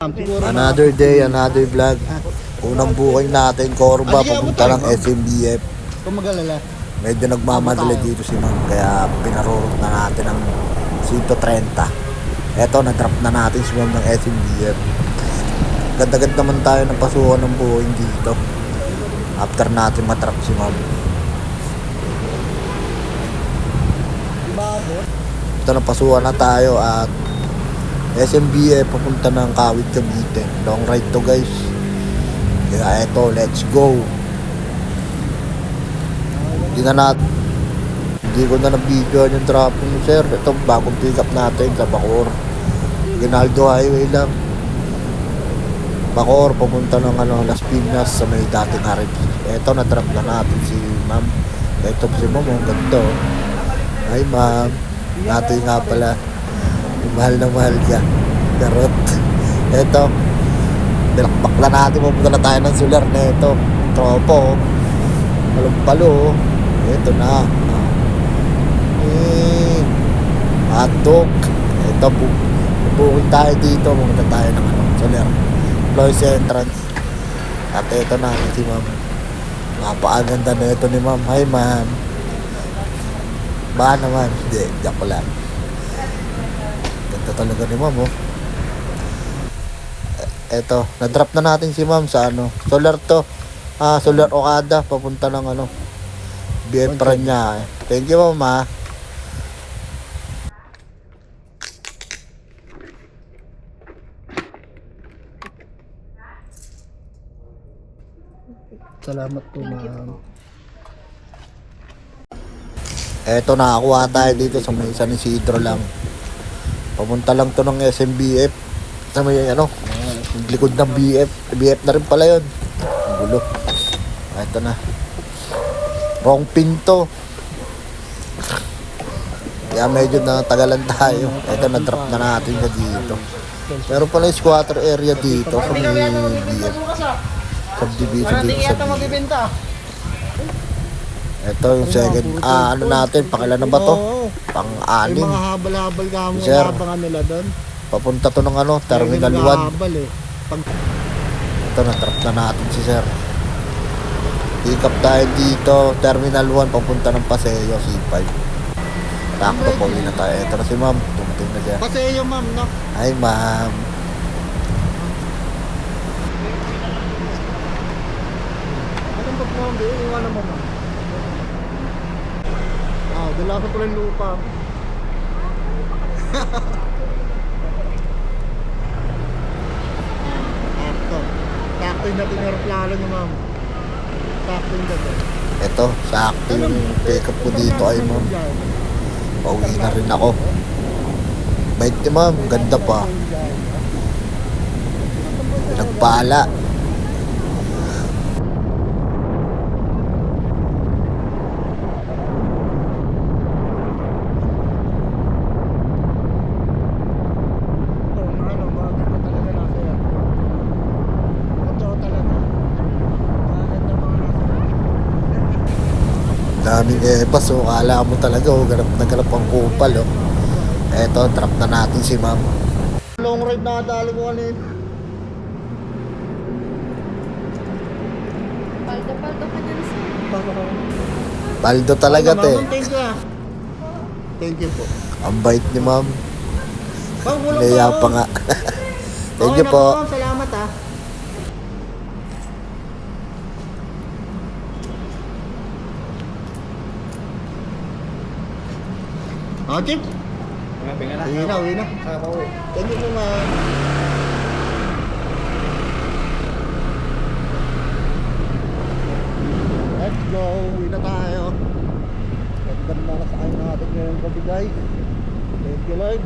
Another day, another vlog. Unang booking natin, Corba, papunta ng SMBF. Kung mag-alala. Medyo nagmamadali dito si Ma'am, kaya pinarurot na natin ng 130. Eto, na-drop na natin si Ma'am ng SMBF. Ganda-ganda naman tayo ng pasukan ng booking dito. After natin matrap si Ma'am. Ito, napasukan na tayo at SMBF papunta ng Kawit, Cavite. Long ride to, guys. Kaya eto, let's go. Hindi ko na na-video yung dropping, sir. Ito, bagong pick up natin sa Bacoor. Ginaldo Highway lang. Bacoor, papunta ng Las Piñas sa may dating RP. Eto, na-drop na natin si Ma'am. Eto si Ma'am, ang ganda, oh. Hi, Ma'am. Natin nga pala. Mahal na mahal ka. Garot. Eto. Bilakbak na natin. Pupunta na tayo ng solar na ito. Tropo. Palumpalo. Eto na. Hotdog. Eto. Bukod tayo dito. Pupunta tayo ng solar. Ploy's entrance. At eto na si Ma'am. Napakaganda na ito ni Ma'am. Hi, Ma'am. Baka naman. Hindi. Diyak ko lang. Ganda talaga ni Ma'am, oh. Eto, na-drop na natin si Ma'am sa solar to. Solar Okada, papunta ng BF Paranaque. Thank you, Ma'am, ha. Salamat po, Ma'am. Eto, nakakuha tayo dito sa may San Isidro lang. Papunta lang to ng SMBF. Sa may likod ng BF na rin pala yun. Ang gulo. Ito na. Wrong pinto. Kaya medyo natagalan tayo. Ito, na-drop na natin na dito. Meron pala yung squatter area dito sa may BF. Subdivision dito sa BF. Ito yung second, natin, pangilan na ba to? Pang-anim. Yung mga habal-habal ka mo, Sir, abangan nila doon. papunta to ng Terminal 1. Ito, na-trap na natin si Sir. Pick up tayo dito, Terminal 1, papunta ng Paseo, C5. Takto po, na tayo. Ito na si Ma'am, dumating na siya. Paseo, Ma'am, no? Hi, Ma'am. Anong ba't mo, Ma'am? Iwanan mo, Ma'am. Dala ko pala yung lupa. Sakto yung dating aeroplano niyo, Ma'am. Sakto yung dating. Ito, sakto yung pick up ko dito ay Ma'am. Pauwi na rin ako. Bait ni Ma'am, ganda pa. Nagpala. Daming epas, so kala mo talaga, nagalap ang kupal, oh. Eto, drop na natin si Ma'am. Long ride na dali ko kanina. Paldo ka dyan, sir. Baldo talaga, te. Thank you, thank you po. Ang bait ni Ma'am. Walang Naya pa nga. Thank you po. Ma'am, salamat, ha. Chip? Uwi na. Thank you po, Ma'am. Let's go. Uwi na tayo. Ganda na sa akin natin ngayong gabi, guys. Thank you, Lord.